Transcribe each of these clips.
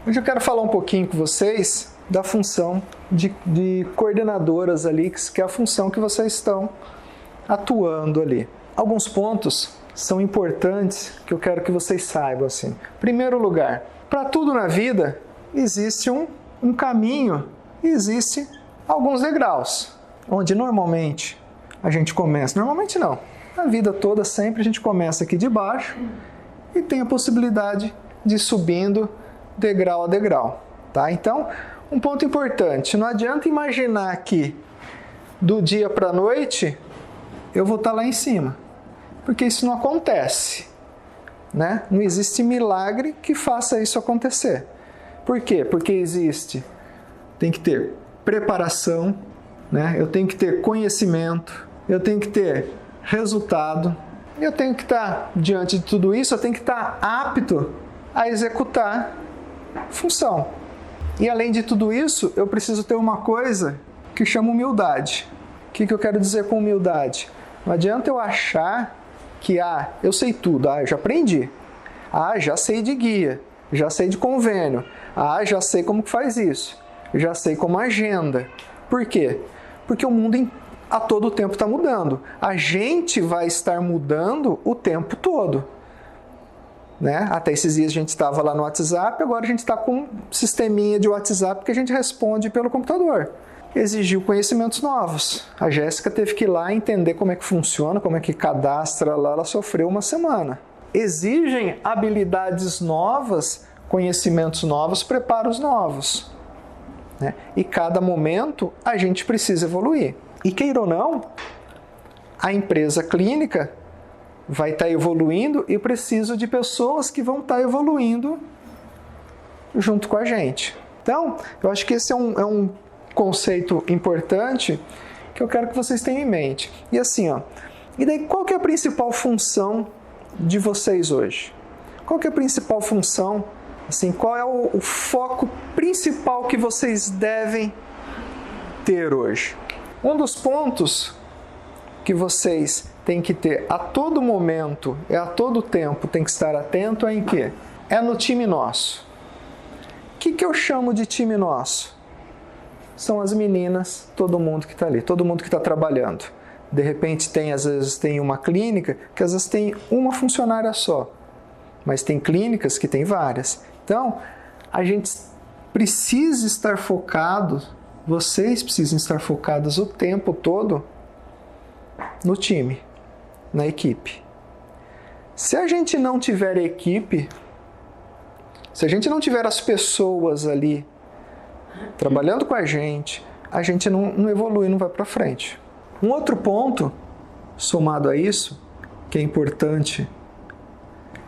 Hoje eu quero falar um pouquinho com vocês da função de coordenadoras ali, que é a função que vocês estão atuando ali. Alguns pontos são importantes que eu quero que vocês saibam assim. Em primeiro lugar, para tudo na vida existe um caminho, existe alguns degraus, onde normalmente a gente começa, normalmente não, a vida toda sempre a gente começa aqui de baixo e tem a possibilidade de ir subindo degrau a degrau, tá? Então, um ponto importante, não adianta imaginar que do dia para a noite eu vou estar lá em cima, porque isso não acontece, né? Não existe milagre que faça isso acontecer. Por quê? Porque tem que ter preparação, né? Eu tenho que ter conhecimento, eu tenho que ter resultado, eu tenho que estar, diante de tudo isso, eu tenho que estar apto a executar função. E além de tudo isso, eu preciso ter uma coisa que chama humildade. O que eu quero dizer com humildade? Não adianta eu achar que, eu sei tudo, eu já aprendi, já sei de guia, já sei de convênio, já sei como que faz isso, já sei como agenda. Por quê? Porque o mundo a todo tempo está mudando. A gente vai estar mudando o tempo todo. Né? Até esses dias a gente estava lá no WhatsApp, agora a gente está com um sisteminha de WhatsApp que a gente responde pelo computador. Exigiu conhecimentos novos. A Jéssica teve que ir lá entender como é que funciona, como é que cadastra lá, ela sofreu uma semana. Exigem habilidades novas, conhecimentos novos, preparos novos. Né? E cada momento a gente precisa evoluir. E queira ou não, a empresa clínica vai estar evoluindo e preciso de pessoas que vão estar evoluindo junto com a gente. Então, eu acho que esse é um conceito importante que eu quero que vocês tenham em mente. E assim, e daí qual que é a principal função de vocês hoje? Qual que é a principal função? Assim, qual é o foco principal que vocês devem ter hoje? Um dos pontos que vocês têm que ter a todo momento e a todo tempo tem que estar atento em quê? É no time nosso. O que eu chamo de time nosso? São as meninas, todo mundo que está ali, todo mundo que está trabalhando. De repente às vezes tem uma clínica que às vezes tem uma funcionária só, mas tem clínicas que tem várias. Então, a gente precisa estar focado, vocês precisam estar focados o tempo todo no time, na equipe. Se a gente não tiver equipe, se a gente não tiver as pessoas ali trabalhando com a gente não evolui, não vai para frente. Um outro ponto, somado a isso, que é importante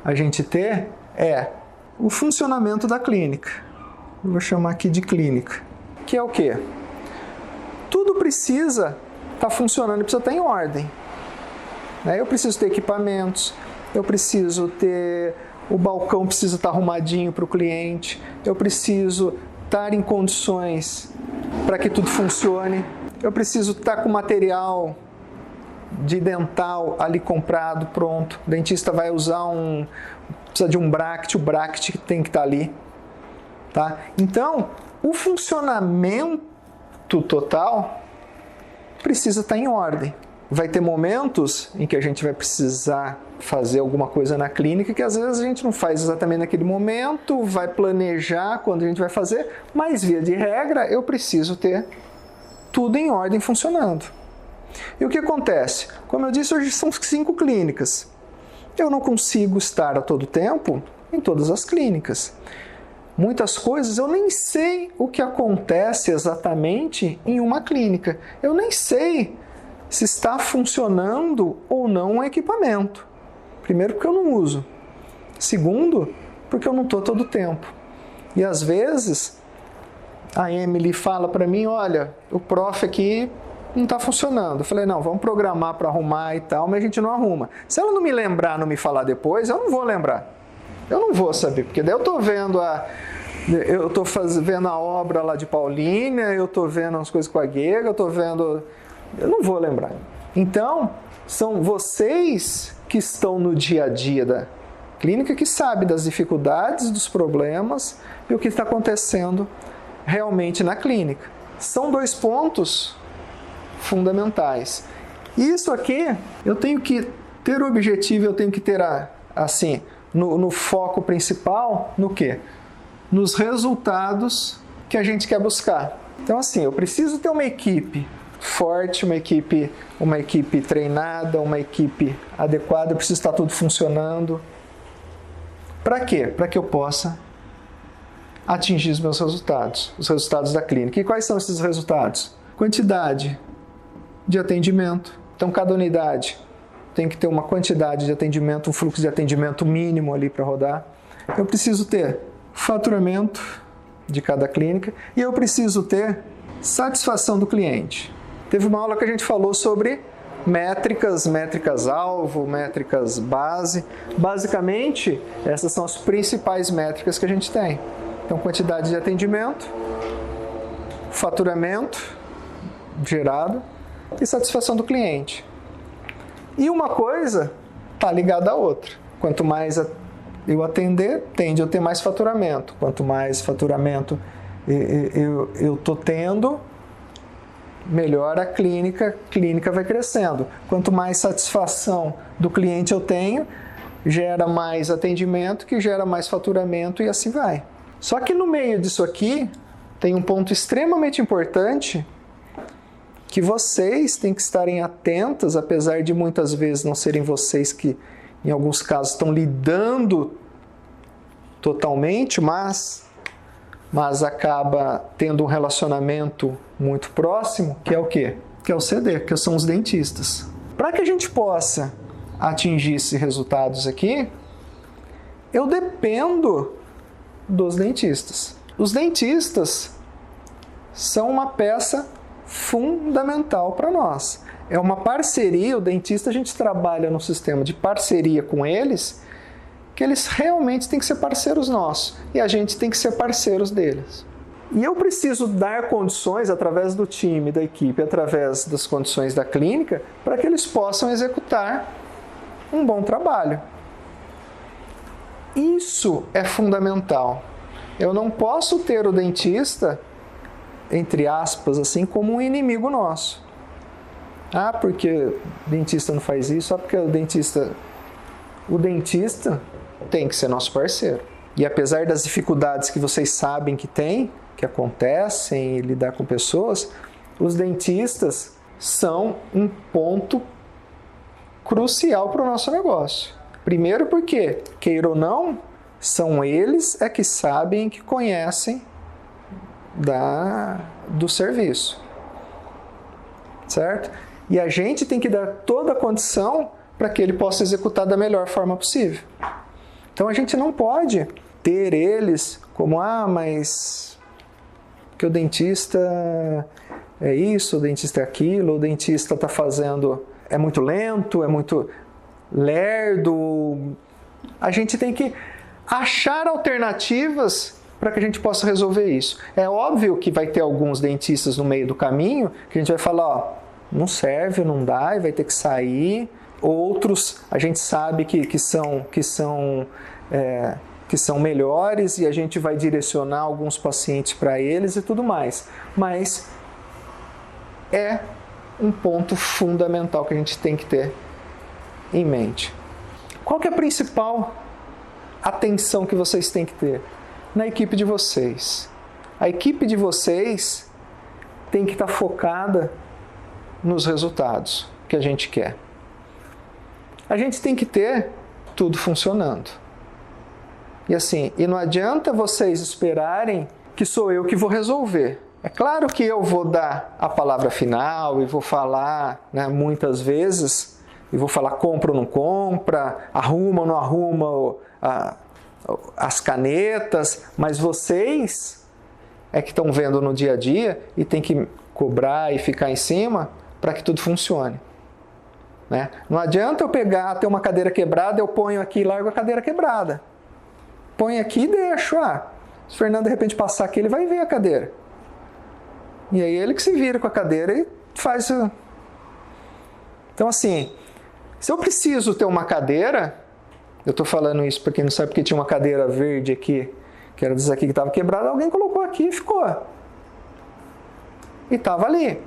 a gente ter, é o funcionamento da clínica. Eu vou chamar aqui de clínica. Que é o quê? Tudo precisa estar funcionando, precisa estar em ordem. Eu preciso ter equipamentos, eu preciso ter... O balcão precisa estar arrumadinho para o cliente, eu preciso estar em condições para que tudo funcione, eu preciso estar com material de dental ali comprado, pronto. O dentista vai usar precisa de um bracket, o bracket tem que estar ali. Tá? Então, o funcionamento total precisa estar em ordem. Vai ter momentos em que a gente vai precisar fazer alguma coisa na clínica que às vezes a gente não faz exatamente naquele momento, vai planejar quando a gente vai fazer, mas via de regra eu preciso ter tudo em ordem funcionando. E o que acontece? Como eu disse, hoje são 5 clínicas. Eu não consigo estar a todo tempo em todas as clínicas. Muitas coisas eu nem sei o que acontece exatamente em uma clínica. Eu nem sei se está funcionando ou não um equipamento. Primeiro, porque eu não uso. Segundo, porque eu não estou todo o tempo. E às vezes, a Emily fala para mim, olha, o prof aqui não está funcionando. Eu falei, não, vamos programar para arrumar e tal, mas a gente não arruma. Se ela não me lembrar, não me falar depois, eu não vou lembrar. Eu não vou saber, porque daí eu estou vendo vendo a obra lá de Paulínia, eu estou vendo as coisas com a Guega, eu não vou lembrar. Então, são vocês que estão no dia a dia Clínica que sabe das dificuldades, dos problemas e o que está acontecendo realmente na clínica. São 2 pontos fundamentais. Isso aqui, eu tenho que ter o objetivo, eu tenho que ter, assim, no foco principal, no quê? Nos resultados que a gente quer buscar. Então, assim, eu preciso ter uma equipe forte, uma equipe treinada, uma equipe adequada, eu preciso estar tudo funcionando. Para quê? Para que eu possa atingir os meus resultados, os resultados da clínica. E quais são esses resultados? Quantidade de atendimento. Então, cada unidade tem que ter uma quantidade de atendimento, um fluxo de atendimento mínimo ali para rodar. Eu preciso ter faturamento de cada clínica e eu preciso ter satisfação do cliente. Teve uma aula que a gente falou sobre métricas-alvo, métricas base. Basicamente, essas são as principais métricas que a gente tem. Então, quantidade de atendimento, faturamento gerado e satisfação do cliente. E uma coisa está ligada à outra. Quanto mais eu atender, tende a ter mais faturamento. Quanto mais faturamento eu estou tendo, melhor a clínica vai crescendo. Quanto mais satisfação do cliente eu tenho, gera mais atendimento, que gera mais faturamento e assim vai. Só que no meio disso aqui, tem um ponto extremamente importante que vocês têm que estarem atentos, apesar de muitas vezes não serem vocês que, em alguns casos, estão lidando totalmente, mas acaba tendo um relacionamento muito próximo, que é o quê? Que é o CD, que são os dentistas. Para que a gente possa atingir esses resultados aqui, eu dependo dos dentistas. Os dentistas são uma peça fundamental para nós. É uma parceria, o dentista a gente trabalha num sistema de parceria com eles, que eles realmente têm que ser parceiros nossos e a gente tem que ser parceiros deles. E eu preciso dar condições através do time, da equipe, através das condições da clínica, para que eles possam executar um bom trabalho. Isso é fundamental. Eu não posso ter o dentista, entre aspas, assim, como um inimigo nosso. Ah, porque o dentista não faz isso, porque o dentista tem que ser nosso parceiro. E apesar das dificuldades que vocês sabem que tem, que acontecem em lidar com pessoas, os dentistas são um ponto crucial para o nosso negócio. Primeiro porque, queira ou não, são eles que sabem, que conhecem do serviço. Certo? E a gente tem que dar toda a condição para que ele possa executar da melhor forma possível. Então a gente não pode ter eles como, mas que o dentista é isso, o dentista é aquilo, o dentista está fazendo, é muito lento, é muito lerdo. A gente tem que achar alternativas para que a gente possa resolver isso. É óbvio que vai ter alguns dentistas no meio do caminho que a gente vai falar, não serve, não dá, e vai ter que sair. Outros a gente sabe que são melhores e a gente vai direcionar alguns pacientes para eles e tudo mais. Mas é um ponto fundamental que a gente tem que ter em mente. Qual que é a principal atenção que vocês têm que ter? Na equipe de vocês. A equipe de vocês tem que estar focada nos resultados que a gente quer. A gente tem que ter tudo funcionando. E assim, e não adianta vocês esperarem que sou eu que vou resolver. É claro que eu vou dar a palavra final e vou falar, né, muitas vezes, e vou falar compra ou não compra, arruma ou não arruma as canetas, mas vocês é que estão vendo no dia a dia e tem que cobrar e ficar em cima para que tudo funcione. Né? Não adianta eu ter uma cadeira quebrada, eu ponho aqui e largo a cadeira quebrada. Põe aqui e deixo. Se o Fernando de repente passar aqui, ele vai ver a cadeira. E aí ele que se vira com a cadeira e faz... Então assim, se eu preciso ter uma cadeira, Eu estou falando isso para quem não sabe, porque tinha uma cadeira verde aqui, que era dessa aqui que estava quebrada, alguém colocou aqui e ficou. E estava ali.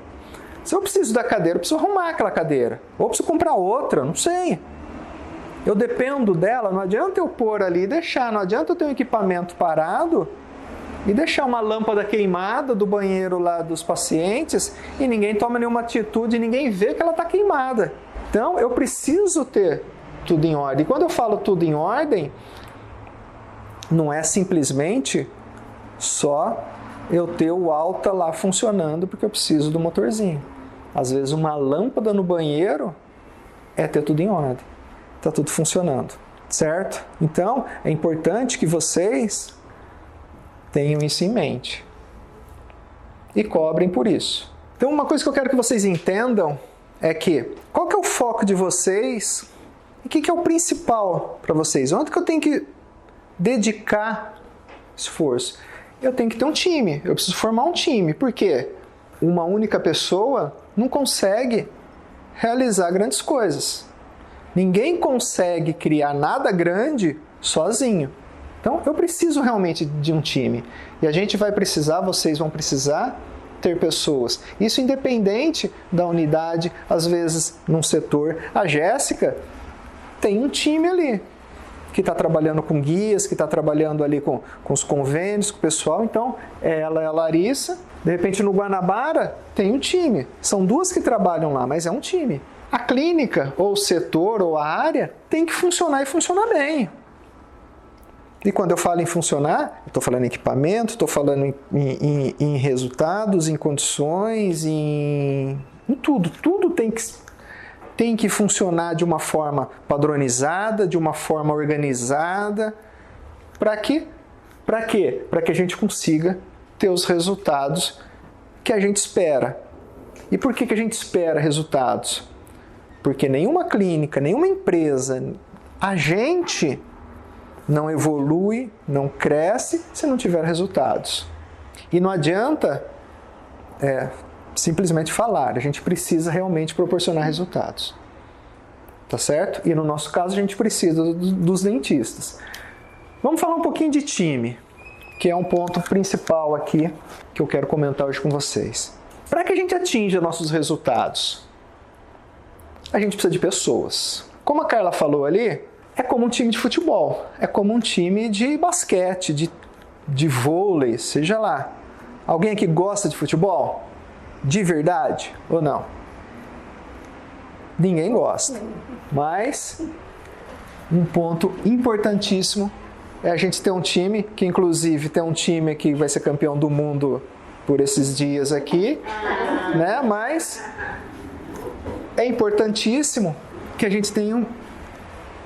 Se eu preciso da cadeira, eu preciso arrumar aquela cadeira. Ou preciso comprar outra, não sei. Eu dependo dela, não adianta eu pôr ali e deixar, não adianta eu ter um equipamento parado e deixar uma lâmpada queimada do banheiro lá dos pacientes e ninguém toma nenhuma atitude, ninguém vê que ela está queimada. Então, eu preciso ter tudo em ordem. E quando eu falo tudo em ordem, não é simplesmente só eu ter o alta lá funcionando porque eu preciso do motorzinho. Às vezes uma lâmpada no banheiro é ter tudo em ordem. Está tudo funcionando, certo? Então, é importante que vocês tenham isso em mente e cobrem por isso. Então, uma coisa que eu quero que vocês entendam é que qual que é o foco de vocês e o que é o principal para vocês? Onde que eu tenho que dedicar esforço? Eu tenho que ter um time, eu preciso formar um time. Por quê? Uma única pessoa não consegue realizar grandes coisas. Ninguém consegue criar nada grande sozinho. Então, eu preciso realmente de um time. E a gente vai precisar, vocês vão precisar ter pessoas. Isso independente da unidade, às vezes num setor. A Jéssica tem um time ali, que está trabalhando com guias, que está trabalhando ali com os convênios, com o pessoal. Então, ela é a Larissa. De repente, no Guanabara, tem um time. São duas que trabalham lá, mas é um time. A clínica, ou o setor, ou a área, tem que funcionar e funcionar bem. E quando eu falo em funcionar, estou falando em equipamento, estou falando em resultados, em condições, em tudo. Tudo tem que funcionar de uma forma padronizada, de uma forma organizada. Para quê? Para quê? Para que a gente consiga ter os resultados que a gente espera. E por que a gente espera resultados? Porque nenhuma clínica, nenhuma empresa, a gente não evolui, não cresce se não tiver resultados. E não adianta simplesmente falar, a gente precisa realmente proporcionar resultados. Tá certo? E no nosso caso a gente precisa dos dentistas. Vamos falar um pouquinho de time, que é um ponto principal aqui que eu quero comentar hoje com vocês. Para que a gente atinja nossos resultados, a gente precisa de pessoas. Como a Carla falou ali, é como um time de futebol, é como um time de basquete, de vôlei, seja lá. Alguém aqui gosta de futebol? De verdade ou não? Ninguém gosta. Mas um ponto importantíssimo é a gente ter um time, que inclusive tem um time que vai ser campeão do mundo por esses dias aqui, né? Mas é importantíssimo que a gente tenha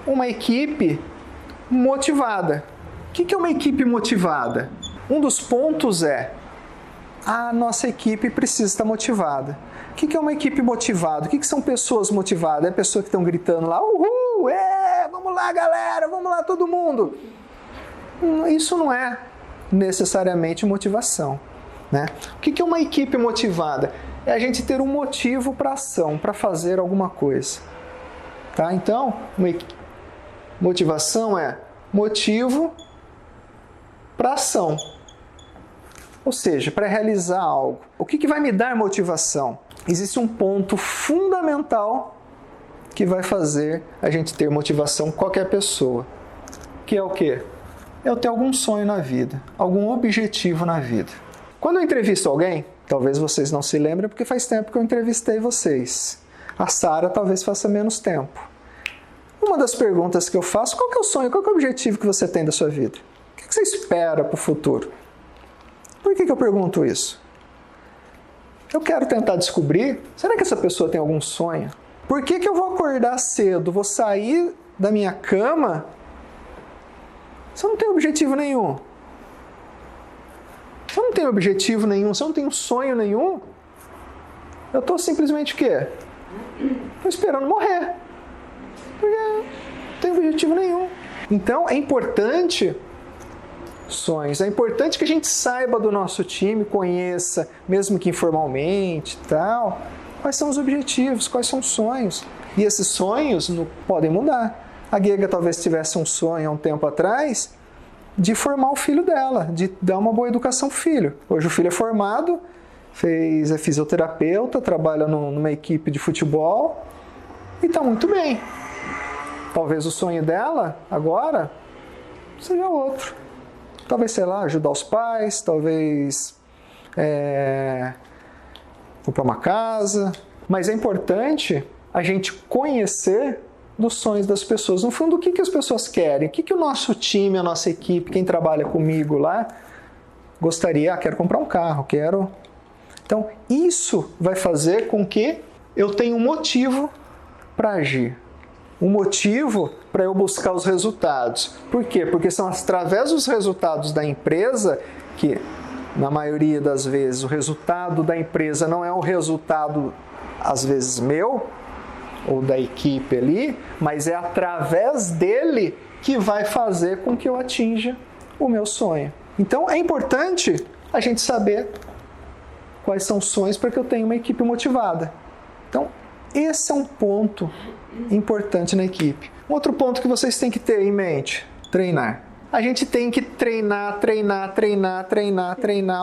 uma equipe motivada. O que é uma equipe motivada? Um dos pontos é a nossa equipe precisa estar motivada. O que é uma equipe motivada? O que são pessoas motivadas? É pessoas que estão gritando lá, uhul, vamos lá galera, vamos lá todo mundo. Isso não é necessariamente motivação, né? O que é uma equipe motivada? É a gente ter um motivo para ação, para fazer alguma coisa. Tá? Então, motivação é motivo para ação. Ou seja, para realizar algo. O que vai me dar motivação? Existe um ponto fundamental que vai fazer a gente ter motivação, qualquer pessoa. Que é o quê? É eu ter algum sonho na vida, algum objetivo na vida. Quando eu entrevisto alguém, talvez vocês não se lembrem, porque faz tempo que eu entrevistei vocês. A Sara talvez faça menos tempo. Uma das perguntas que eu faço, qual que é o sonho, qual que é o objetivo que você tem da sua vida? O que você espera para o futuro? Por que eu pergunto isso? Eu quero tentar descobrir, será que essa pessoa tem algum sonho? Por que eu vou acordar cedo, vou sair da minha cama, se eu não tenho objetivo nenhum? Se eu não tenho objetivo nenhum, se eu não tenho sonho nenhum, eu estou simplesmente o quê? Estou esperando morrer. Porque não tenho objetivo nenhum. Então, é importante sonhos. É importante que a gente saiba do nosso time, conheça, mesmo que informalmente e tal, quais são os objetivos, quais são os sonhos. E esses sonhos podem mudar. A Gega talvez tivesse um sonho há um tempo atrás de formar o filho dela, de dar uma boa educação para o filho. Hoje o filho é formado, é fisioterapeuta, trabalha numa equipe de futebol e está muito bem. Talvez o sonho dela agora seja outro. Talvez, sei lá, ajudar os pais, talvez comprar uma casa. Mas é importante a gente conhecer dos sonhos das pessoas. No fundo, o que as pessoas querem? O que o nosso time, a nossa equipe, quem trabalha comigo lá, gostaria? Quero comprar um carro, quero... Então, isso vai fazer com que eu tenha um motivo para agir. Um motivo para eu buscar os resultados. Por quê? Porque são através dos resultados da empresa que, na maioria das vezes, o resultado da empresa não é o resultado, às vezes, meu, ou da equipe ali, mas é através dele que vai fazer com que eu atinja o meu sonho. Então é importante a gente saber quais são os sonhos para que eu tenha uma equipe motivada. Então esse é um ponto importante na equipe. Um outro ponto que vocês têm que ter em mente, treinar. A gente tem que treinar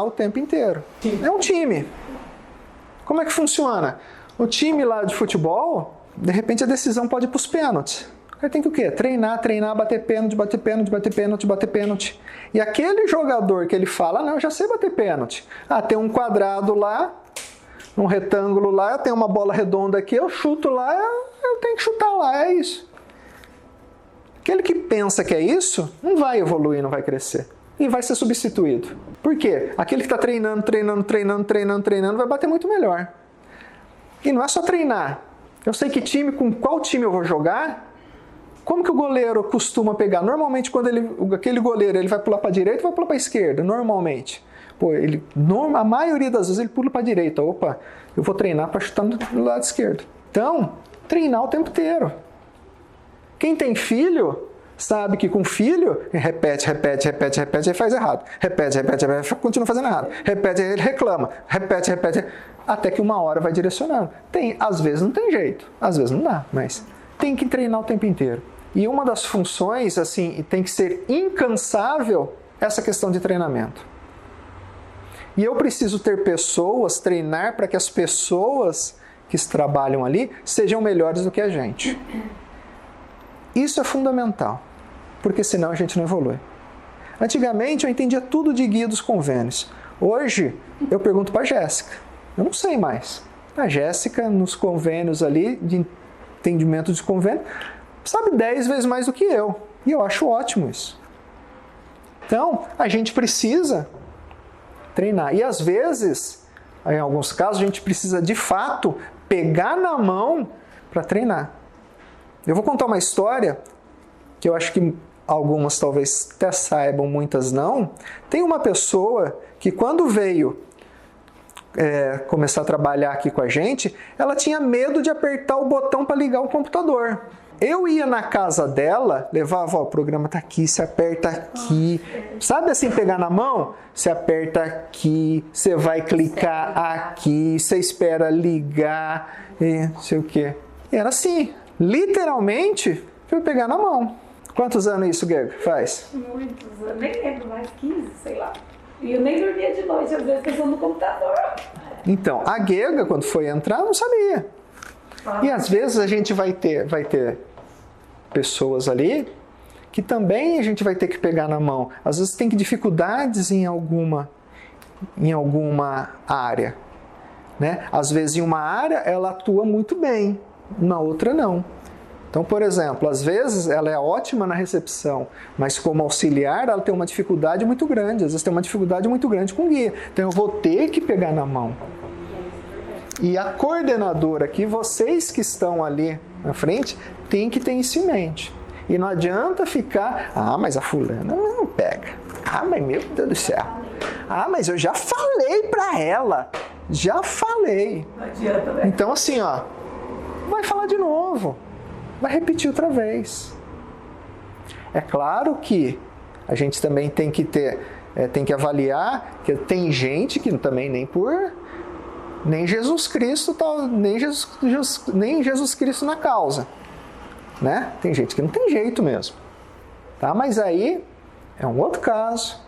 o tempo inteiro. É um time. Como é que funciona? O time lá de futebol, de repente a decisão pode ir para os pênaltis. Aí tem que o quê? Treinar, bater pênalti. E aquele jogador que ele fala, não, eu já sei bater pênalti. Tem um quadrado lá, um retângulo lá, tem uma bola redonda aqui, eu chuto lá, eu tenho que chutar lá, é isso. Aquele que pensa que é isso, não vai evoluir, não vai crescer. E vai ser substituído. Por quê? Aquele que está treinando, vai bater muito melhor. E não é só treinar. Eu sei com qual time eu vou jogar. Como que o goleiro costuma pegar? Normalmente, quando aquele goleiro ele vai pular para a direita ou vai pular para a esquerda? Normalmente. A maioria das vezes ele pula para a direita. Opa, eu vou treinar para chutar do lado esquerdo. Então, treinar o tempo inteiro. Quem tem filho, sabe que com filho, repete, ele faz errado. Repete, continua fazendo errado. Repete, ele reclama. Repete, até que uma hora vai direcionando. Às vezes não tem jeito, às vezes não dá, mas tem que treinar o tempo inteiro. E uma das funções, assim, tem que ser incansável, essa questão de treinamento. E eu preciso ter pessoas, treinar para que as pessoas que trabalham ali sejam melhores do que a gente. Isso é fundamental, porque senão a gente não evolui. Antigamente eu entendia tudo de guia dos convênios. Hoje eu pergunto para a Jéssica. Eu não sei mais. A Jéssica, nos convênios ali, de entendimento de convênio, sabe 10 vezes mais do que eu. E eu acho ótimo isso. Então, a gente precisa treinar. E às vezes, em alguns casos, a gente precisa de fato pegar na mão para treinar. Eu vou contar uma história que eu acho que algumas talvez até saibam, muitas não. Tem uma pessoa que quando veio começar a trabalhar aqui com a gente, ela tinha medo de apertar o botão para ligar o computador. Eu ia na casa dela, levava, o programa tá aqui, você aperta aqui. Sabe assim, pegar na mão? Você aperta aqui, você vai clicar aqui, você espera ligar, e não sei o quê. E era assim, literalmente, fui pegar na mão. Quantos anos isso, Gega, faz? Muitos anos, nem lembro mais, 15, sei lá. E eu nem dormia de noite, às vezes pensando no computador. Então, a Gega, quando foi entrar, não sabia. E às vezes a gente vai ter pessoas ali que também a gente vai ter que pegar na mão. Às vezes tem dificuldades em alguma área. Né? Às vezes em uma área ela atua muito bem, na outra não. Então, por exemplo, às vezes ela é ótima na recepção, mas como auxiliar ela tem uma dificuldade muito grande. Às vezes tem uma dificuldade muito grande com guia. Então eu vou ter que pegar na mão. E a coordenadora, que vocês que estão ali na frente, tem que ter isso em mente. E não adianta ficar, mas a fulana não pega. Mas meu Deus do céu. Mas eu já falei pra ela. Já falei. Não adianta, né? Então assim, vai falar de novo. Vai repetir outra vez. É claro que a gente também tem que avaliar que tem gente que também nem Jesus Cristo nem Jesus Cristo na causa. né? Tem gente que não tem jeito mesmo. Tá? Mas aí é um outro caso.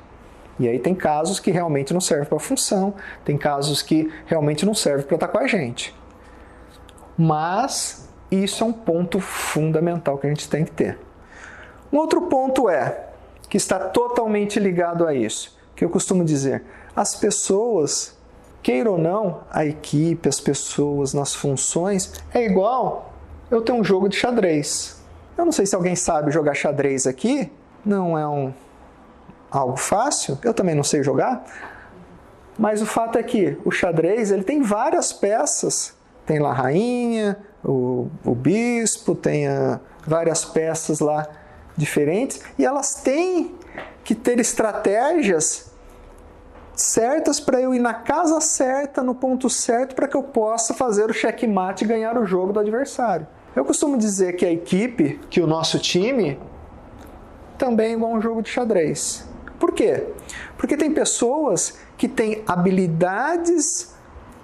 E aí tem casos que realmente não servem para a função, tem casos que realmente não servem para estar com a gente. Mas isso é um ponto fundamental que a gente tem que ter. Um outro ponto que está totalmente ligado a isso, que eu costumo dizer, as pessoas, queira ou não, a equipe, as pessoas nas funções, é igual eu ter um jogo de xadrez. Eu não sei se alguém sabe jogar xadrez aqui, não é algo fácil, eu também não sei jogar, mas o fato é que o xadrez ele tem várias peças, tem lá a rainha, o bispo, tem várias peças lá diferentes, e elas têm que ter estratégias certas para eu ir na casa certa, no ponto certo, para que eu possa fazer o checkmate e ganhar o jogo do adversário. Eu costumo dizer que a equipe, que o nosso time, também é igual a um jogo de xadrez. Por quê? Porque tem pessoas que têm habilidades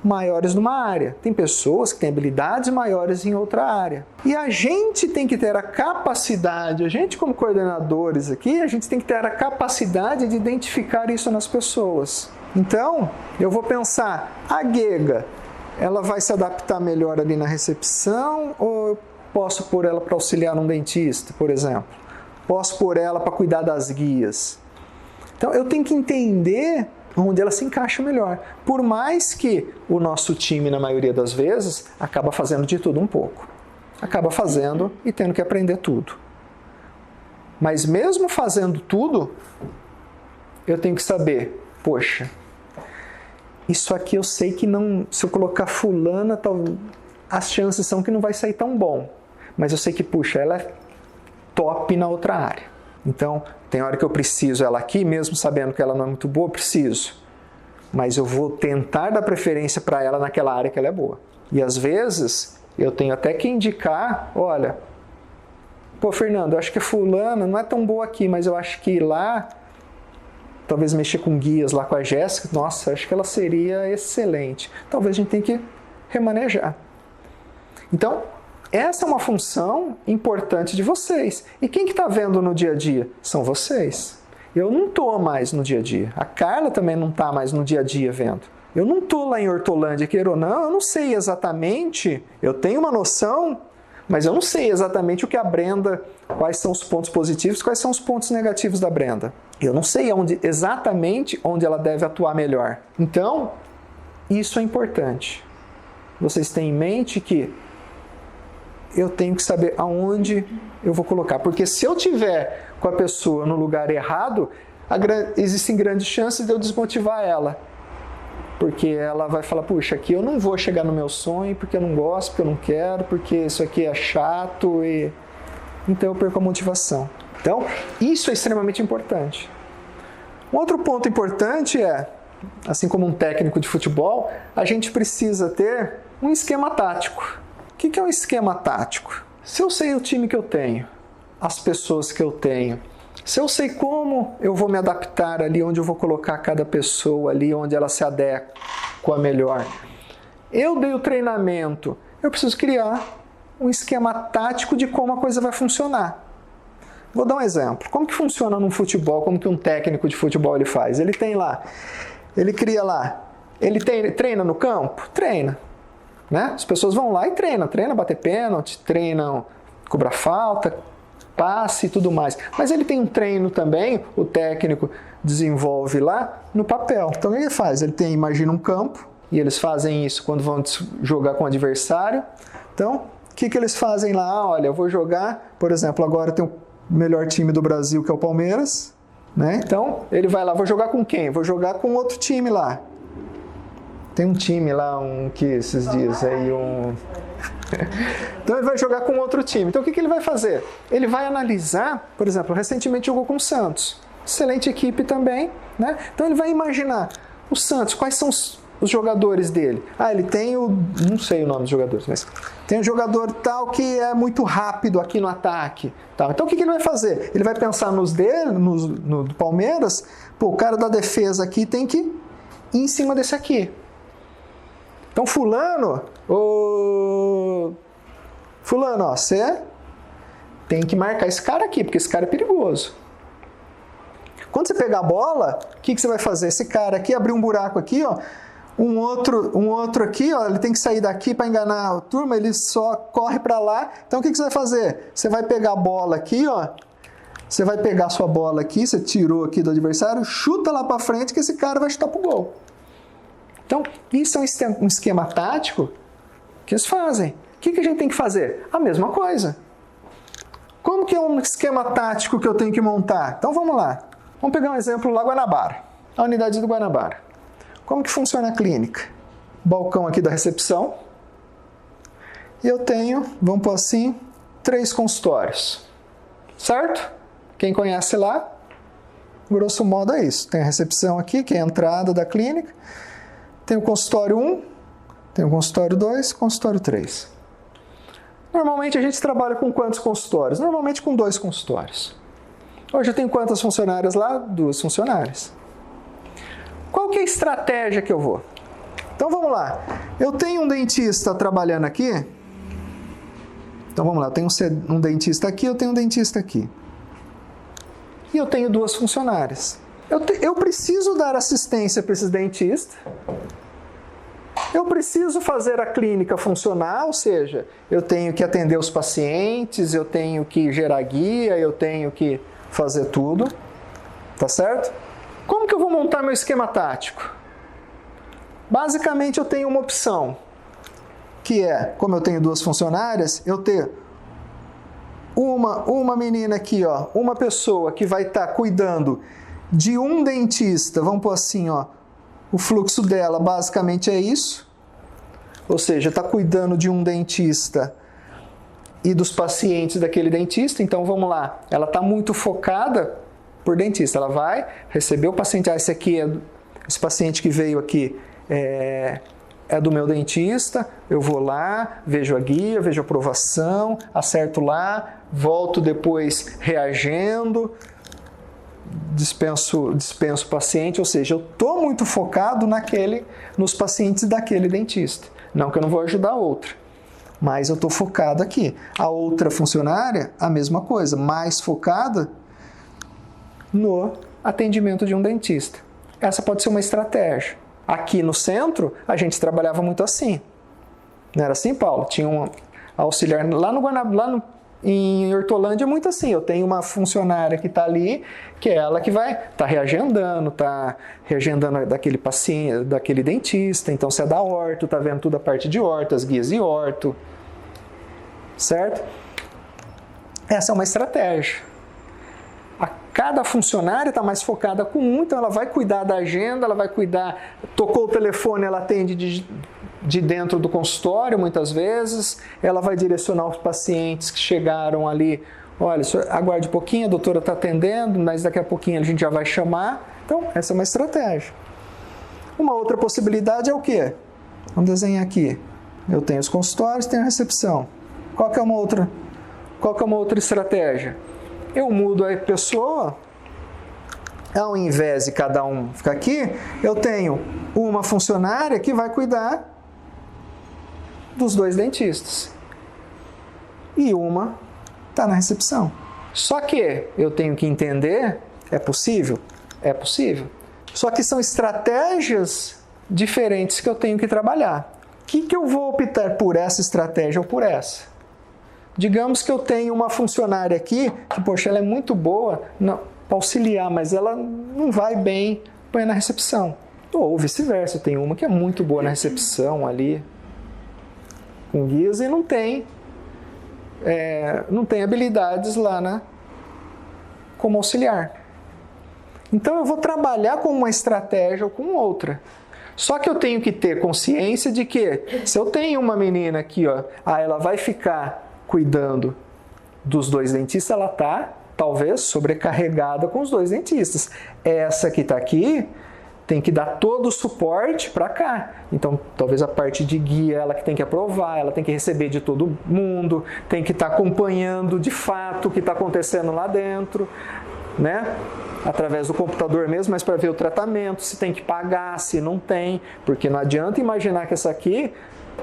maiores numa área, tem pessoas que têm habilidades maiores em outra área. E a gente tem que ter a capacidade, a gente como coordenadores aqui, a gente tem que ter a capacidade de identificar isso nas pessoas. Então, eu vou pensar, a Gega, ela vai se adaptar melhor ali na recepção ou eu posso pôr ela para auxiliar um dentista, por exemplo? Posso pôr ela para cuidar das guias? Então, eu tenho que entender onde ela se encaixa melhor. Por mais que o nosso time, na maioria das vezes, acaba fazendo de tudo um pouco. Acaba fazendo e tendo que aprender tudo. Mas mesmo fazendo tudo, eu tenho que saber, poxa, isso aqui eu sei que não, se eu colocar fulana, as chances são que não vai sair tão bom. Mas eu sei que, puxa, ela é top na outra área. Então, tem hora que eu preciso ela aqui, mesmo sabendo que ela não é muito boa, preciso. Mas eu vou tentar dar preferência para ela naquela área que ela é boa. E às vezes, eu tenho até que indicar, olha, pô, Fernando, eu acho que a fulana não é tão boa aqui, mas eu acho que lá, talvez mexer com guias lá com a Jéssica, nossa, acho que ela seria excelente. Talvez a gente tenha que remanejar. Então, essa é uma função importante de vocês. E quem que está vendo no dia a dia? São vocês. Eu não estou mais no dia a dia. A Carla também não está mais no dia a dia vendo. Eu não estou lá em Hortolândia, queira ou não, eu não sei exatamente. Eu tenho uma noção, mas eu não sei exatamente o que a Brenda, quais são os pontos positivos, quais são os pontos negativos da Brenda. Eu não sei exatamente onde ela deve atuar melhor. Então, isso é importante. Vocês têm em mente que eu tenho que saber aonde eu vou colocar. Porque se eu tiver com a pessoa no lugar errado, existem grandes chances de eu desmotivar ela. Porque ela vai falar, puxa, aqui eu não vou chegar no meu sonho, porque eu não gosto, porque eu não quero, porque isso aqui é chato, e então eu perco a motivação. Então, isso é extremamente importante. Um outro ponto importante é, assim como um técnico de futebol, a gente precisa ter um esquema tático. O que é um esquema tático? Se eu sei o time que eu tenho, as pessoas que eu tenho, se eu sei como eu vou me adaptar ali, onde eu vou colocar cada pessoa ali, onde ela se adequa melhor. Eu dei o treinamento, eu preciso criar um esquema tático de como a coisa vai funcionar. Vou dar um exemplo. Como que funciona num futebol, como que um técnico de futebol ele faz? Ele tem lá, ele cria lá, ele treina no campo? Treina. Né? As pessoas vão lá e treinam bater pênalti, treinam cobrar falta, passe e tudo mais. Mas ele tem um treino também, o técnico desenvolve lá no papel. Então o que ele faz? Ele imagina um campo, e eles fazem isso quando vão jogar com o adversário. Então, o que eles fazem lá? Olha, eu vou jogar, por exemplo, agora tem o melhor time do Brasil, que é o Palmeiras. Né? Então, ele vai lá, vou jogar com quem? Vou jogar com outro time lá. Tem um time lá, que esses dias aí, Então ele vai jogar com outro time. Então o que ele vai fazer? Ele vai analisar, por exemplo, recentemente jogou com o Santos. Excelente equipe também, né? Então ele vai imaginar o Santos, quais são os jogadores dele? Ele tem não sei o nome dos jogadores, mas tem um jogador tal que é muito rápido aqui no ataque. Tal. Então o que ele vai fazer? Ele vai pensar nos dele, no do Palmeiras, pô, o cara da defesa aqui tem que ir em cima desse aqui. Então fulano, ó, você tem que marcar esse cara aqui, porque esse cara é perigoso. Quando você pegar a bola, o que você vai fazer? Esse cara aqui, abrir um buraco aqui, ó, um outro aqui, ó, ele tem que sair daqui para enganar a turma, ele só corre para lá. Então o que você vai fazer? Você vai pegar a bola aqui, ó, você vai pegar a sua bola aqui, você tirou aqui do adversário, chuta lá para frente que esse cara vai chutar pro gol. Então, isso é um esquema tático que eles fazem. O que a gente tem que fazer? A mesma coisa. Como que é um esquema tático que eu tenho que montar? Então vamos lá. Vamos pegar um exemplo lá, Guanabara. A unidade do Guanabara. Como que funciona a clínica? Balcão aqui da recepção. E eu tenho, vamos pôr assim, 3 consultórios. Certo? Quem conhece lá, grosso modo é isso. Tem a recepção aqui, que é a entrada da clínica. Tem o consultório 1, tem o consultório 2, consultório 3. Normalmente a gente trabalha com quantos consultórios? Normalmente com 2 consultórios. Hoje eu tenho quantas funcionárias lá? 2 funcionárias. Qual que é a estratégia que eu vou? Então vamos lá. Eu tenho um dentista trabalhando aqui. Então vamos lá, eu tenho um dentista aqui, eu tenho um dentista aqui. E eu tenho 2 funcionárias. Eu preciso dar assistência para esses dentistas. Eu preciso fazer a clínica funcionar, ou seja, eu tenho que atender os pacientes, eu tenho que gerar guia, eu tenho que fazer tudo, tá certo? Como que eu vou montar meu esquema tático? Basicamente eu tenho uma opção, que é, como eu tenho 2 funcionárias, eu ter uma menina aqui, ó, uma pessoa que vai estar cuidando de um dentista, vamos pôr assim, ó, o fluxo dela basicamente é isso, ou seja, está cuidando de um dentista e dos pacientes daquele dentista. Então vamos lá, ela está muito focada por dentista, ela vai receber o paciente, esse paciente que veio aqui é do meu dentista, eu vou lá, vejo a guia, vejo a aprovação, acerto lá, volto depois reagendo, dispenso o paciente, ou seja, eu estou muito focado nos pacientes daquele dentista. Não que eu não vou ajudar a outra, mas eu estou focado aqui. A outra funcionária, a mesma coisa, mais focada no atendimento de um dentista. Essa pode ser uma estratégia. Aqui no centro, a gente trabalhava muito assim. Não era assim, Paulo? Tinha um auxiliar lá no Guanabara, em Hortolândia é muito assim, eu tenho uma funcionária que está ali, que é ela que vai estar reagendando daquele paciente, daquele dentista, então se é da orto, está vendo toda a parte de orto, as guias de orto, certo? Essa é uma estratégia. Cada funcionária está mais focada com um, então ela vai cuidar da agenda, ela vai cuidar, tocou o telefone, ela atende de dentro do consultório, muitas vezes, ela vai direcionar os pacientes que chegaram ali, olha, aguarde um pouquinho, a doutora está atendendo, mas daqui a pouquinho a gente já vai chamar. Então, essa é uma estratégia. Uma outra possibilidade é o quê? Vamos desenhar aqui. Eu tenho os consultórios, tenho a recepção. Qual que é uma outra estratégia? Eu mudo a pessoa, ao invés de cada um ficar aqui, eu tenho uma funcionária que vai cuidar dos 2 dentistas. E uma está na recepção. Só que eu tenho que entender, é possível? É possível. Só que são estratégias diferentes que eu tenho que trabalhar. O que eu vou optar por essa estratégia ou por essa? Digamos que eu tenho uma funcionária aqui, que, poxa, ela é muito boa para auxiliar, mas ela não vai bem na recepção. Ou vice-versa, eu tenho uma que é muito boa na recepção ali, com guias, e não tem habilidades lá como auxiliar. Então eu vou trabalhar com uma estratégia ou com outra. Só que eu tenho que ter consciência de que, se eu tenho uma menina aqui, ó, ela vai ficar cuidando dos 2 dentistas, ela está, talvez, sobrecarregada com os 2 dentistas. Essa que está aqui tem que dar todo o suporte para cá. Então, talvez a parte de guia, ela que tem que aprovar, ela tem que receber de todo mundo, tem que estar acompanhando de fato o que está acontecendo lá dentro, né? Através do computador mesmo, mas para ver o tratamento, se tem que pagar, se não tem, porque não adianta imaginar que essa aqui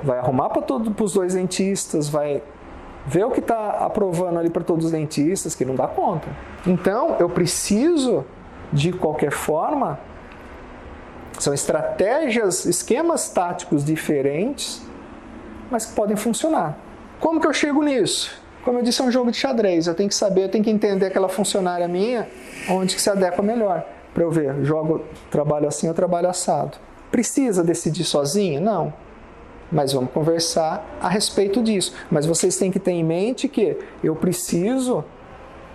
vai arrumar para os 2 dentistas, vai Vê o que está aprovando ali para todos os dentistas, que não dá conta. Então, eu preciso, de qualquer forma, são estratégias, esquemas táticos diferentes, mas que podem funcionar. Como que eu chego nisso? Como eu disse, é um jogo de xadrez. Eu tenho que saber, eu tenho que entender aquela funcionária minha, onde que se adequa melhor. Para eu ver, trabalho assim ou trabalho assado. Precisa decidir sozinho? Não. Mas vamos conversar a respeito disso. Mas vocês têm que ter em mente que eu preciso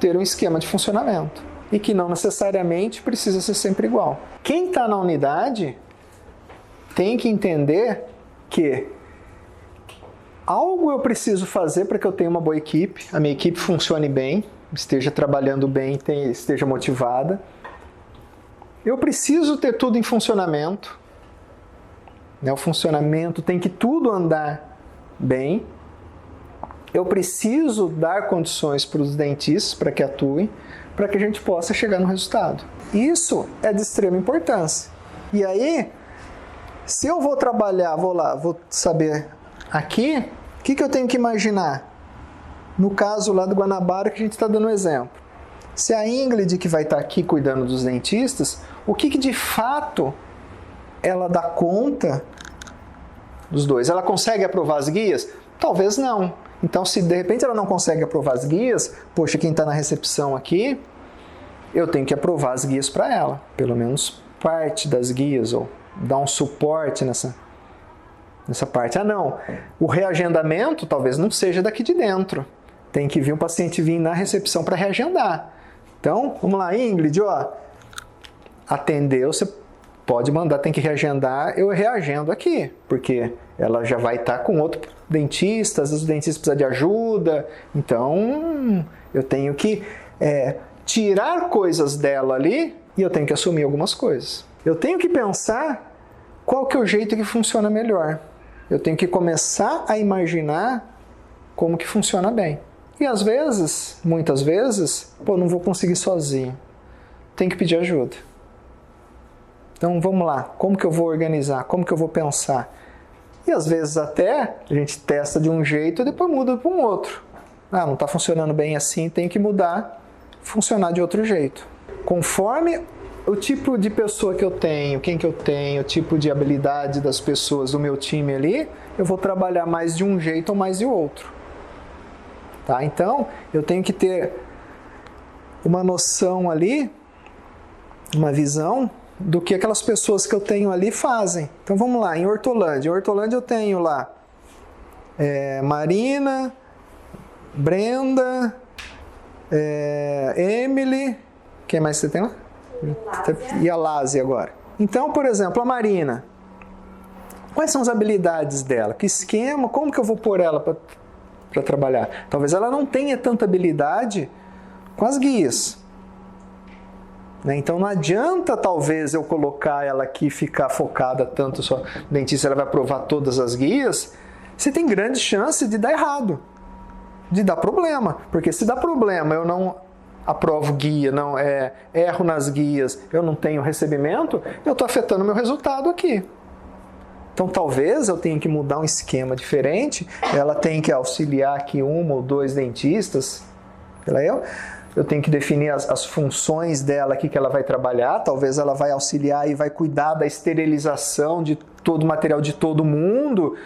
ter um esquema de funcionamento. E que não necessariamente precisa ser sempre igual. Quem está na unidade tem que entender que algo eu preciso fazer para que eu tenha uma boa equipe, a minha equipe funcione bem, esteja trabalhando bem, esteja motivada. Eu preciso ter tudo em funcionamento. O funcionamento tem que tudo andar bem. Eu preciso dar condições para os dentistas para que atuem, para que a gente possa chegar no resultado. Isso é de extrema importância. E aí, se eu vou trabalhar, vou saber aqui, o que eu tenho que imaginar? No caso lá do Guanabara que a gente está dando exemplo. Se a Ingrid, que vai estar aqui cuidando dos dentistas, o que de fato ela dá conta dos dois? Ela consegue aprovar as guias? Talvez não. Então, se de repente ela não consegue aprovar as guias, poxa, quem está na recepção aqui, eu tenho que aprovar as guias para ela. Pelo menos parte das guias, ou dar um suporte nessa parte. Ah, não, o reagendamento talvez não seja daqui de dentro. Tem que vir um paciente vir na recepção para reagendar. Então, vamos lá, Ingrid, atendeu, você pode mandar, tem que reagendar, eu reagendo aqui, porque ela já vai estar com outro dentista, às vezes o dentista precisa de ajuda, então eu tenho que tirar coisas dela ali e eu tenho que assumir algumas coisas. Eu tenho que pensar qual que é o jeito que funciona melhor. Eu tenho que começar a imaginar como que funciona bem. E às vezes, muitas vezes, não vou conseguir sozinho. Tem que pedir ajuda. Então vamos lá, como que eu vou organizar? Como que eu vou pensar? E às vezes até a gente testa de um jeito e depois muda para um outro. Ah, não está funcionando bem assim, tem que mudar, funcionar de outro jeito. Conforme o tipo de pessoa que eu tenho, quem que eu tenho, o tipo de habilidade das pessoas do meu time ali, eu vou trabalhar mais de um jeito ou mais de outro. Tá? Então, eu tenho que ter uma noção ali, uma visão do que aquelas pessoas que eu tenho ali fazem. Então, vamos lá, em Hortolândia. Em Hortolândia eu tenho lá Marina, Brenda, Emily, quem mais você tem lá? E a Lásia agora. Então, por exemplo, a Marina. Quais são as habilidades dela? Que esquema? Como que eu vou pôr ela para trabalhar? Talvez ela não tenha tanta habilidade com as guias. Então não adianta talvez eu colocar ela aqui e ficar focada tanto só no dentista, ela vai aprovar todas as guias. Você tem grande chance de dar errado, de dar problema. Porque se dá problema, eu não aprovo guia, não erro nas guias, eu não tenho recebimento, eu estou afetando o meu resultado aqui. Então talvez eu tenha que mudar um esquema diferente, ela tem que auxiliar aqui 1 ou 2 dentistas, eu tenho que definir as funções dela aqui que ela vai trabalhar, talvez ela vai auxiliar e vai cuidar da esterilização de todo o material de todo mundo,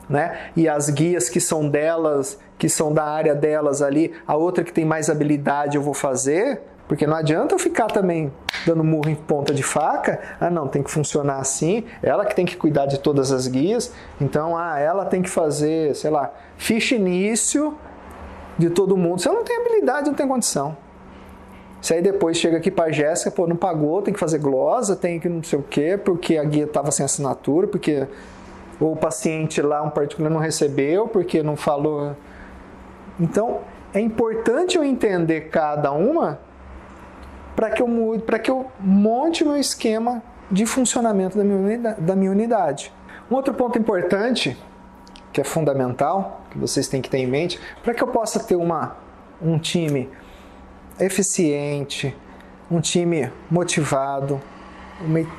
né? E as guias que são delas, que são da área delas ali, a outra que tem mais habilidade eu vou fazer, porque não adianta eu ficar também dando murro em ponta de faca, não, tem que funcionar assim, ela que tem que cuidar de todas as guias, então ela tem que fazer, sei lá, ficha início de todo mundo. Se eu não tenho habilidade, não tenho condição. Se aí depois chega aqui para a Jéssica, não pagou, tem que fazer glosa, tem que não sei o quê, porque a guia estava sem assinatura, porque ou o paciente lá, um particular, não recebeu, porque não falou. Então, é importante eu entender cada uma para que eu monte o meu esquema de funcionamento da minha unidade. Um outro ponto importante, que é fundamental, que vocês têm que ter em mente, para que eu possa ter um time eficiente, um time motivado,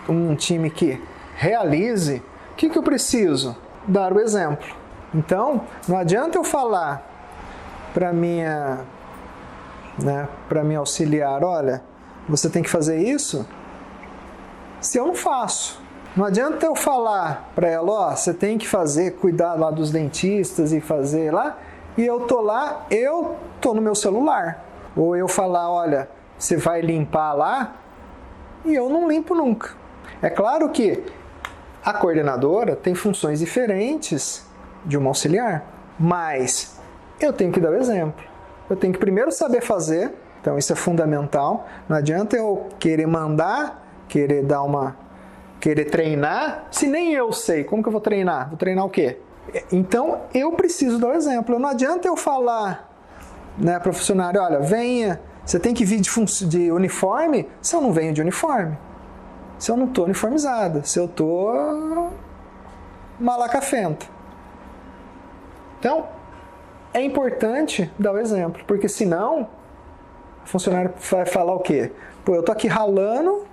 um time que realize, o que eu preciso? Dar o exemplo. Então, não adianta eu falar para minha auxiliar, olha, você tem que fazer isso, se eu não faço? Não adianta eu falar para ela, ó, você tem que fazer, cuidar lá dos dentistas e fazer lá, e eu tô lá, eu tô no meu celular. Ou eu falar, olha, você vai limpar lá, e eu não limpo nunca. É claro que a coordenadora tem funções diferentes de uma auxiliar, mas eu tenho que dar o exemplo. Eu tenho que primeiro saber fazer, então isso é fundamental. Não adianta eu querer mandar, querer treinar, se nem eu sei. Como que eu vou treinar? Vou treinar o quê? Então eu preciso dar o exemplo. Não adianta eu falar, né, para o funcionário, olha, venha, você tem que vir de uniforme, se eu não venho de uniforme. Se eu não estou uniformizada, se eu estou malacafenta. Então, é importante dar o exemplo, porque senão o funcionário vai falar o quê? Pô, eu tô aqui ralando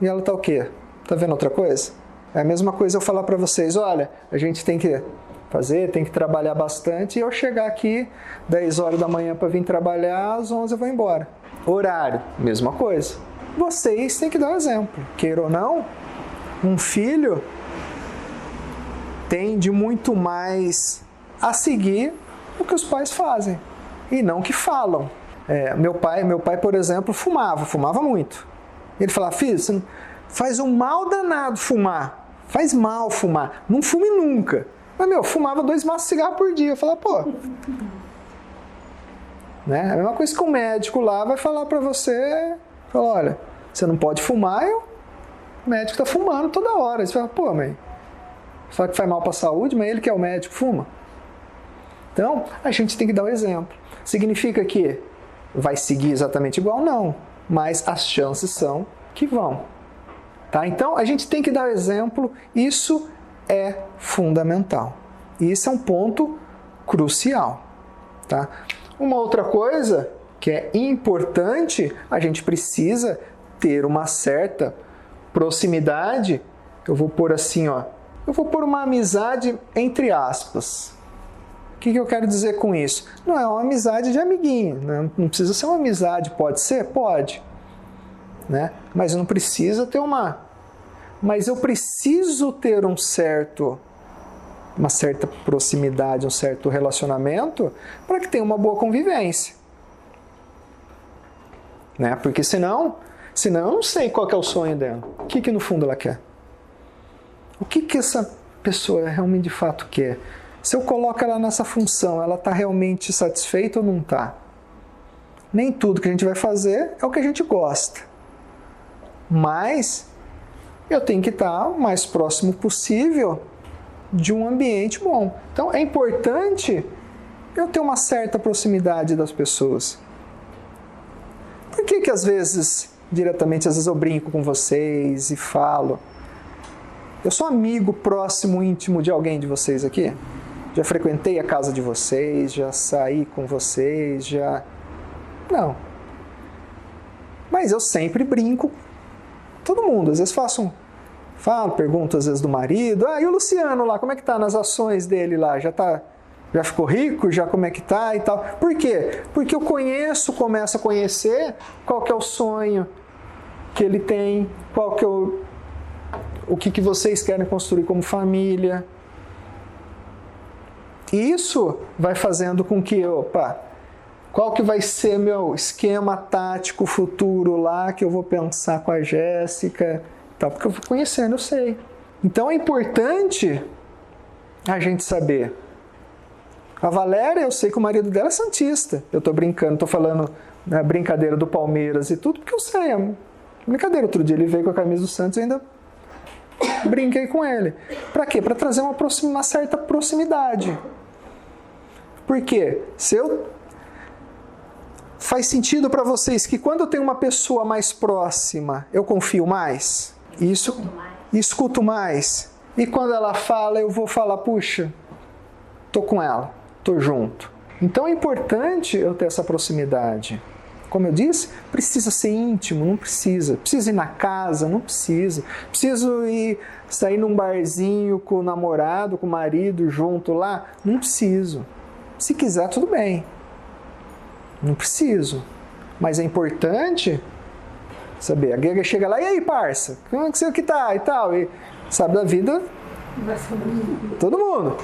e ela tá o quê? Tá vendo outra coisa? É a mesma coisa eu falar para vocês, olha, a gente tem que fazer, tem que trabalhar bastante, e eu chegar aqui 10 horas da manhã para vir trabalhar, às 11 eu vou embora. Horário, mesma coisa. Vocês têm que dar o exemplo. Queira ou não, um filho tende muito mais a seguir o que os pais fazem e não o que falam. Meu pai, por exemplo, fumava muito. Ele falava, filho, você faz um mal danado fumar. Faz mal fumar. Não fume nunca. Mas, fumava 2 maços de cigarro por dia. Eu falava, pô... Né? A mesma coisa que o médico lá vai falar para você... Fala, olha, você não pode fumar, e o médico está fumando toda hora. Você fala, pô, mãe, fala que faz mal para a saúde, mas ele que é o médico fuma. Então, a gente tem que dar o exemplo. Significa que vai seguir exatamente igual? Não. Mas as chances são que vão. Tá? Então, a gente tem que dar o exemplo. Isso é fundamental. E isso é um ponto crucial. Tá? Uma outra coisa que é importante, a gente precisa ter uma certa proximidade. Eu vou pôr assim, ó. Eu vou pôr uma amizade entre aspas. O que eu quero dizer com isso? Não é uma amizade de amiguinho, né? Não precisa ser uma amizade, pode ser? Pode. Né? Mas não precisa ter Mas eu preciso ter uma certa proximidade, um certo relacionamento para que tenha uma boa convivência. Né? Porque senão eu não sei qual que é o sonho dela. O que no fundo ela quer? O que essa pessoa realmente de fato quer? Se eu coloco ela nessa função, ela está realmente satisfeita ou não está? Nem tudo que a gente vai fazer é o que a gente gosta. Mas eu tenho que estar o mais próximo possível de um ambiente bom. Então é importante eu ter uma certa proximidade das pessoas. Por que às vezes, diretamente, às vezes eu brinco com vocês e falo? Eu sou amigo próximo, íntimo de alguém de vocês aqui? Já frequentei a casa de vocês, já saí com vocês, já... Não. Mas eu sempre brinco. Todo mundo, às vezes pergunto às vezes do marido, e o Luciano lá, como é que tá nas ações dele lá? Já ficou rico? Já como é que tá e tal? Por quê? Porque eu começo a conhecer qual que é o sonho que ele tem, qual que é o que vocês querem construir como família. Isso vai fazendo com que, qual que vai ser meu esquema tático futuro lá, que eu vou pensar com a Jéssica, tal, porque eu vou conhecendo, eu sei. Então é importante a gente saber. A Valéria, eu sei que o marido dela é santista. Eu estou brincando, estou falando na brincadeira do Palmeiras e tudo, porque eu sei. É brincadeira. Outro dia ele veio com a camisa do Santos e ainda brinquei com ele. Para quê? Para trazer uma certa proximidade. Por quê? Faz sentido para vocês que quando eu tenho uma pessoa mais próxima, eu confio mais? Escuto mais. E quando ela fala, eu vou falar, puxa, tô com ela, tô junto. Então é importante eu ter essa proximidade. Como eu disse, precisa ser íntimo, não precisa. Precisa ir na casa, não precisa. Preciso sair num barzinho com o namorado, com o marido junto lá? Não preciso. Se quiser, tudo bem. Não preciso. Mas é importante saber. A guerra chega lá, e aí, parça? Como é que você que tá? E tal. E sabe da vida? Todo mundo.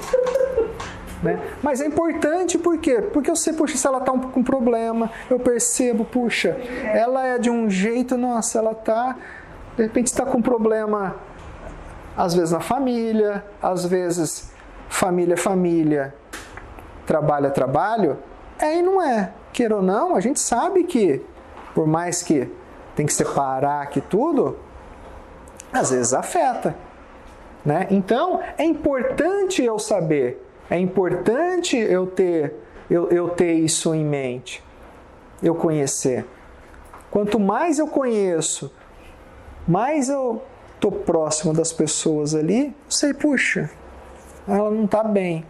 Né? Mas é importante por quê? Porque eu sei, puxa, se ela tá com problema, eu percebo, puxa, ela é de um jeito, nossa, ela tá, de repente está com problema, às vezes na família, às vezes família, trabalho, e não é. Queira ou não, a gente sabe que, por mais que tem que separar aqui tudo, às vezes afeta. Né? Então, é importante eu saber, é importante eu ter isso em mente, eu conhecer. Quanto mais eu conheço, mais eu estou próximo das pessoas ali, eu sei, puxa, ela não está bem.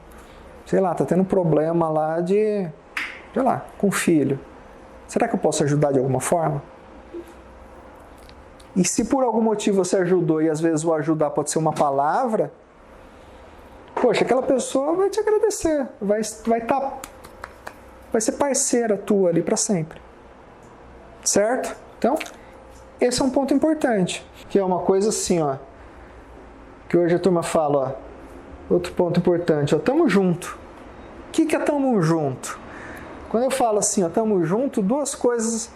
Sei lá, está tendo problema lá com o filho. Será que eu posso ajudar de alguma forma? E se por algum motivo você ajudou e às vezes o ajudar pode ser uma palavra, poxa, aquela pessoa vai te agradecer, vai ser parceira tua ali para sempre. Certo? Então, esse é um ponto importante, que é uma coisa assim, ó, que hoje a turma fala, ó, outro ponto importante, ó, tamo junto. O que é tamo junto? Quando eu falo assim, ó, tamo junto, duas coisas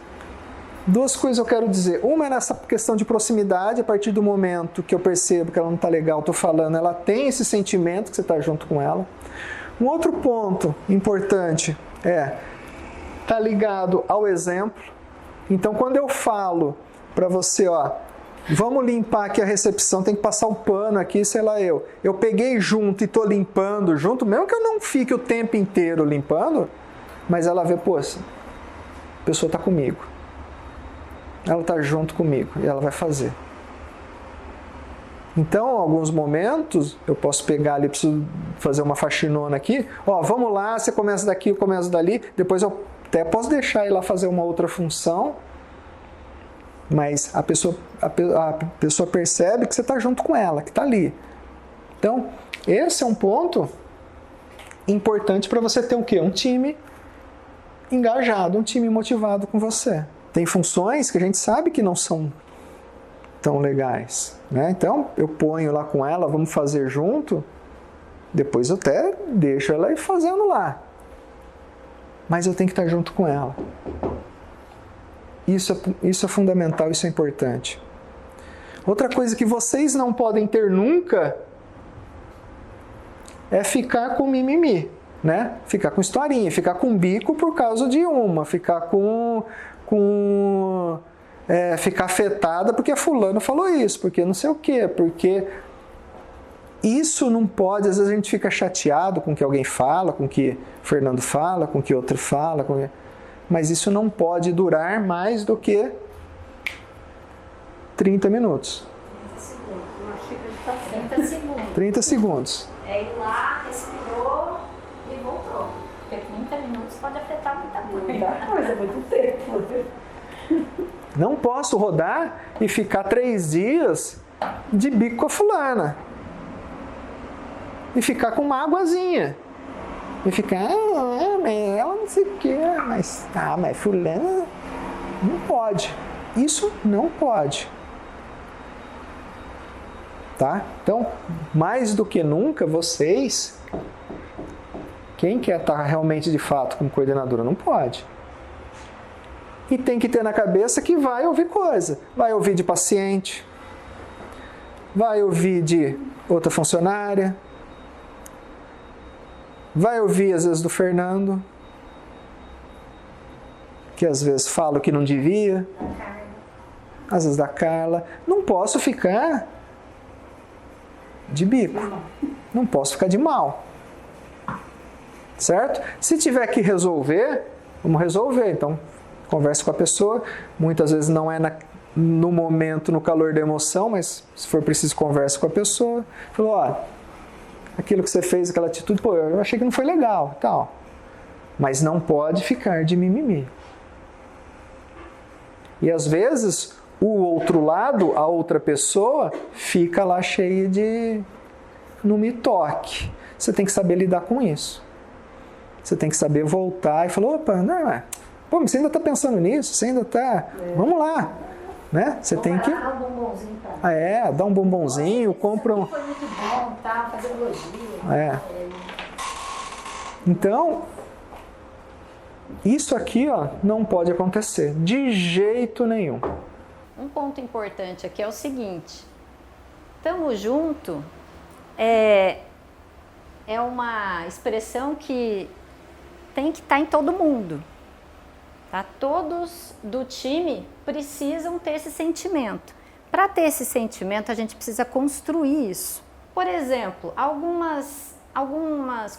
eu quero dizer. Uma é nessa questão de proximidade, a partir do momento que eu percebo que ela não está legal, estou falando, ela tem esse sentimento que você está junto com ela. Um outro ponto importante tá ligado ao exemplo. Então, quando eu falo para você, ó, vamos limpar aqui a recepção, tem que passar o pano aqui, sei lá eu peguei junto e estou limpando junto, mesmo que eu não fique o tempo inteiro limpando, mas ela vê, pô, a pessoa está comigo. Ela está junto comigo e ela vai fazer. Então, em alguns momentos, eu posso pegar ali, preciso fazer uma faxinona aqui, ó, vamos lá, você começa daqui, eu começo dali, depois eu até posso deixar ir lá fazer uma outra função, mas a pessoa percebe que você está junto com ela, que está ali. Então, esse é um ponto importante para você ter o quê? Um time engajado, um time motivado com você. Tem funções que a gente sabe que não são tão legais, né? Então, eu ponho lá com ela, vamos fazer junto, depois eu até deixo ela ir fazendo lá. Mas eu tenho que estar junto com ela. Isso é fundamental, isso é importante. Outra coisa que vocês não podem ter nunca é ficar com mimimi, né? Ficar com historinha, ficar com bico por causa de uma, ficar ficar afetada porque fulano falou isso, porque não sei o quê, porque isso não pode, às vezes a gente fica chateado com o que alguém fala, com o que Fernando fala, com o que outro fala, mas isso não pode durar mais do que 30 minutos. 30 segundos. 30 segundos. É ir lá, respirou e voltou. Porque 30 minutos pode afetar muita coisa. Muita coisa, muito tempo. Não posso rodar e ficar 3 dias de bico com a fulana. E ficar com uma águazinha. E ficar, ela não sei o que, mas fulana não pode. Isso não pode. Tá? Então, mais do que nunca, vocês, quem quer estar realmente de fato como coordenadora, não pode. E tem que ter na cabeça que vai ouvir coisa. Vai ouvir de paciente, vai ouvir de outra funcionária, vai ouvir às vezes do Fernando, que às vezes fala o que não devia, às vezes da Carla. Não posso ficar de bico, não posso ficar de mal, certo? Se tiver que resolver, vamos resolver. Então, converse com a pessoa, muitas vezes não é no momento, no calor da emoção, mas se for preciso, converse com a pessoa. Falou, ó, aquilo que você fez, aquela atitude, pô, eu achei que não foi legal, tal. Mas não pode ficar de mimimi. E às vezes, o outro lado, a outra pessoa, fica lá cheia de não me toque. Você tem que saber lidar com isso. Você tem que saber voltar e falar, opa, não, pô, mas você ainda está pensando nisso, você ainda está... Vamos lá, né? Você tem que... Dar um bombonzinho pra mim. dá um bombonzinho, compra um... Foi muito bom, tá? Fazer elogio. Então, isso aqui, ó, não pode acontecer, de jeito nenhum. Um ponto importante aqui é o seguinte, tamo junto é uma expressão que tem que estar em todo mundo, tá? Todos do time precisam ter esse sentimento. Para ter esse sentimento, a gente precisa construir isso. Por exemplo, algumas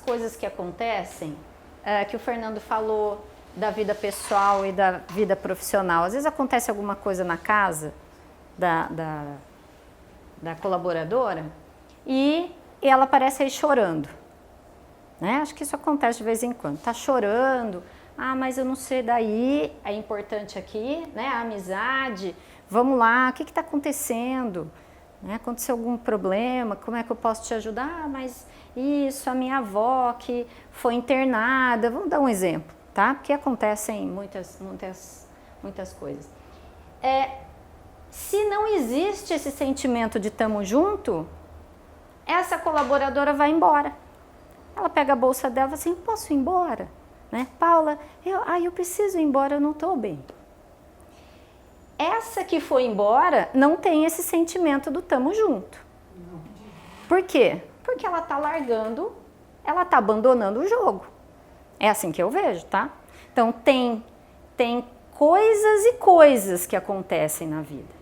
coisas que acontecem, que o Fernando falou da vida pessoal e da vida profissional. Às vezes acontece alguma coisa na casa da colaboradora e ela aparece aí chorando. Né? Acho que isso acontece de vez em quando. Tá chorando, mas eu não sei daí, é importante aqui, né? A amizade, vamos lá, o que está acontecendo? Né? Aconteceu algum problema, como é que eu posso te ajudar? Mas isso, a minha avó que foi internada, vamos dar um exemplo, tá? Porque acontecem muitas coisas. Se não existe esse sentimento de tamo junto, essa colaboradora vai embora. Ela pega a bolsa dela e fala assim, posso ir embora? Né? Paula, eu preciso ir embora, eu não estou bem. Essa que foi embora não tem esse sentimento do tamo junto. Por quê? Porque ela está largando, ela está abandonando o jogo. É assim que eu vejo, tá? Então tem coisas e coisas que acontecem na vida.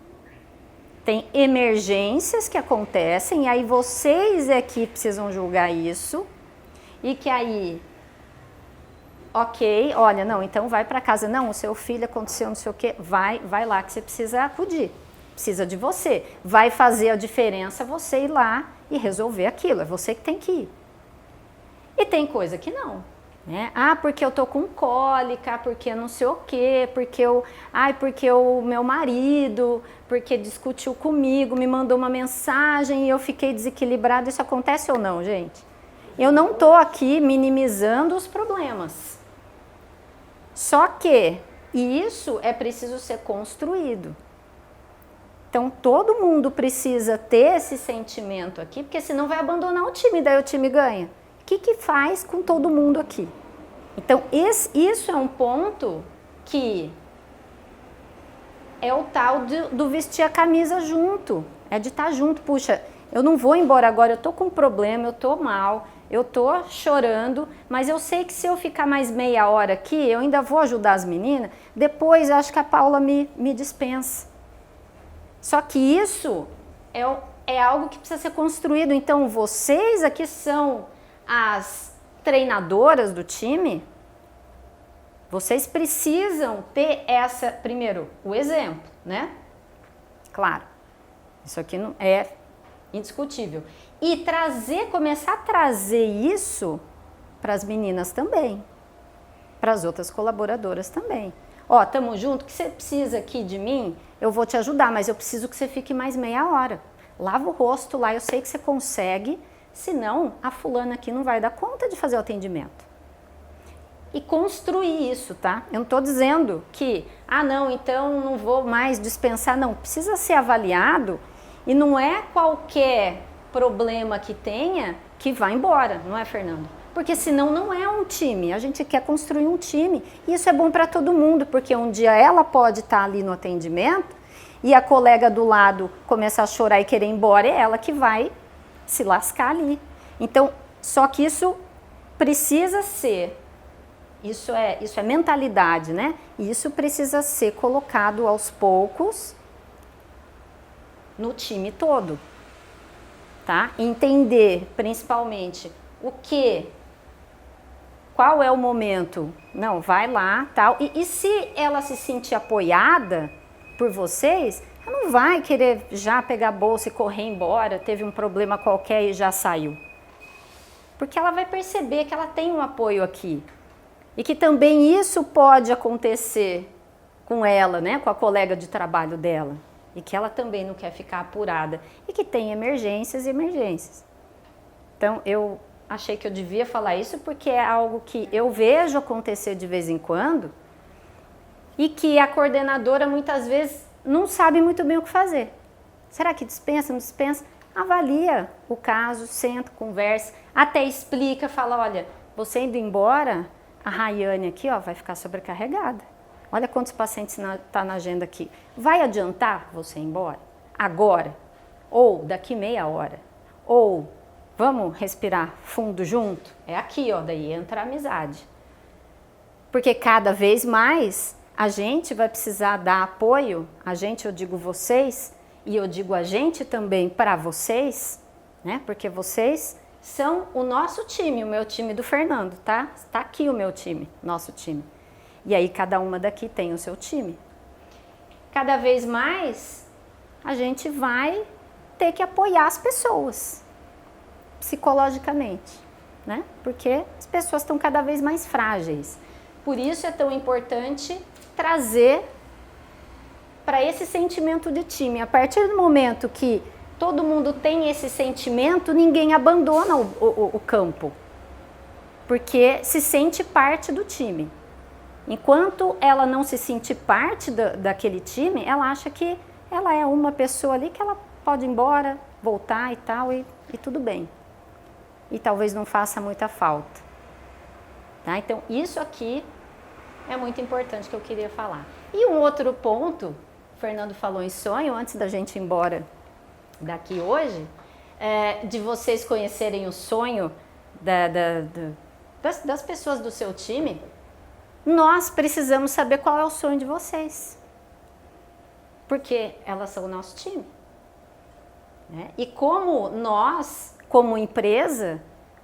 Tem emergências que acontecem, e aí vocês aqui precisam julgar isso, e que aí, ok, olha, não, então vai para casa, não, o seu filho aconteceu não sei o quê, vai lá que você precisa acudir, precisa de você, vai fazer a diferença você ir lá e resolver aquilo, é você que tem que ir. E tem coisa que não, né? Porque eu tô com cólica, porque não sei o quê, porque o meu marido, porque discutiu comigo, me mandou uma mensagem e eu fiquei desequilibrada. Isso acontece ou não, gente? Eu não tô aqui minimizando os problemas. Só que isso é preciso ser construído. Então todo mundo precisa ter esse sentimento aqui, porque senão vai abandonar o time, daí o time ganha. O que faz com todo mundo aqui? Então, isso é um ponto que é o tal do vestir a camisa junto. É de estar junto. Puxa, eu não vou embora agora, eu tô com um problema, eu tô mal, eu tô chorando, mas eu sei que se eu ficar mais meia hora aqui, eu ainda vou ajudar as meninas, depois eu acho que a Paula me dispensa. Só que isso é algo que precisa ser construído. Então, vocês aqui são as treinadoras do time, vocês precisam ter primeiro, o exemplo, né? Claro, isso aqui não é indiscutível. E começar a trazer isso para as meninas também, para as outras colaboradoras também. Tamo junto, o que você precisa aqui de mim, eu vou te ajudar, mas eu preciso que você fique mais meia hora. Lava o rosto lá, eu sei que você consegue, senão a fulana aqui não vai dar conta de fazer o atendimento. E construir isso, tá? Eu não estou dizendo que, não, então não vou mais dispensar, não. Precisa ser avaliado e não é qualquer problema que tenha que vá embora, não é, Fernando? Porque senão não é um time, a gente quer construir um time. E isso é bom para todo mundo, porque um dia ela pode estar ali no atendimento e a colega do lado começar a chorar e querer ir embora, é ela que vai se lascar ali. Então, só que isso precisa ser, isso é mentalidade, né? E isso precisa ser colocado aos poucos no time todo, tá? Entender, principalmente, qual é o momento, não, vai lá, tal. E se ela se sentir apoiada por vocês, ela não vai querer já pegar a bolsa e correr embora, teve um problema qualquer e já saiu. Porque ela vai perceber que ela tem um apoio aqui. E que também isso pode acontecer com ela, né, com a colega de trabalho dela. E que ela também não quer ficar apurada. E que tem emergências e emergências. Então, eu achei que eu devia falar isso porque é algo que eu vejo acontecer de vez em quando e que a coordenadora muitas vezes não sabe muito bem o que fazer. Será que dispensa, não dispensa? Avalia o caso, senta, conversa, até explica, fala, olha, você indo embora, a Rayane aqui ó, vai ficar sobrecarregada. Olha quantos pacientes tá na agenda aqui. Vai adiantar você ir embora? Agora? Ou daqui meia hora? Ou vamos respirar fundo junto? É aqui, ó, daí entra a amizade. Porque cada vez mais a gente vai precisar dar apoio, a gente, eu digo vocês, e eu digo a gente também para vocês, né? Porque vocês são o nosso time, o meu time do Fernando, tá? Está aqui o meu time, nosso time. E aí cada uma daqui tem o seu time. Cada vez mais a gente vai ter que apoiar as pessoas psicologicamente, né? Porque as pessoas estão cada vez mais frágeis. Por isso é tão importante trazer para esse sentimento de time. A partir do momento que todo mundo tem esse sentimento, ninguém abandona o campo, porque se sente parte do time. Enquanto ela não se sente parte daquele time, ela acha que ela é uma pessoa ali que ela pode ir embora, voltar e tal, e tudo bem. E talvez não faça muita falta. Tá? Então, isso aqui é muito importante que eu queria falar. E um outro ponto, o Fernando falou em sonho, antes da gente ir embora daqui hoje, de vocês conhecerem o sonho das pessoas do seu time, nós precisamos saber qual é o sonho de vocês. Porque elas são o nosso time. Né? E como nós, como empresa,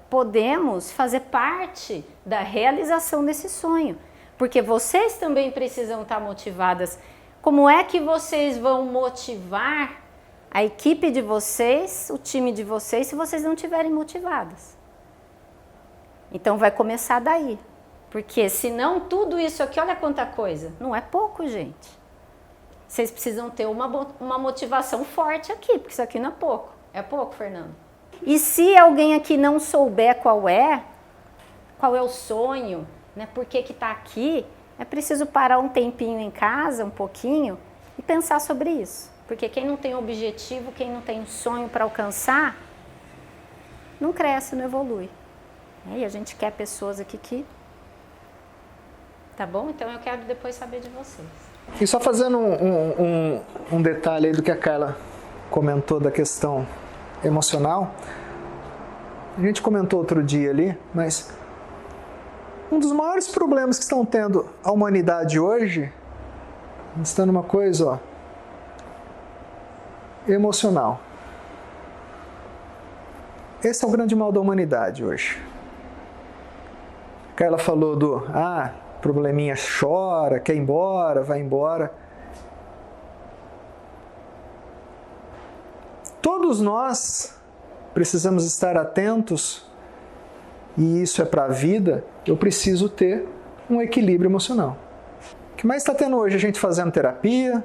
podemos fazer parte da realização desse sonho. Porque vocês também precisam estar motivadas. Como é que vocês vão motivar a equipe de vocês, o time de vocês, se vocês não estiverem motivadas? Então vai começar daí. Porque senão tudo isso aqui, olha quanta coisa. Não é pouco, gente. Vocês precisam ter uma motivação forte aqui, porque isso aqui não é pouco. É pouco, Fernando? E se alguém aqui não souber qual é o sonho, né, por que está aqui, é preciso parar um tempinho em casa, um pouquinho, e pensar sobre isso. Porque quem não tem objetivo, quem não tem sonho para alcançar, não cresce, não evolui. E a gente quer pessoas aqui que... Tá bom? Então eu quero depois saber de vocês. E só fazendo um detalhe aí do que a Carla comentou da questão emocional. A gente comentou outro dia ali, mas um dos maiores problemas que estão tendo a humanidade hoje está numa coisa, ó, emocional. Esse é o grande mal da humanidade hoje. A Carla falou do probleminha, chora, quer ir embora, vai embora. Todos nós precisamos estar atentos, e isso é para a vida. Eu preciso ter um equilíbrio emocional. O que mais está tendo hoje? A gente fazendo terapia,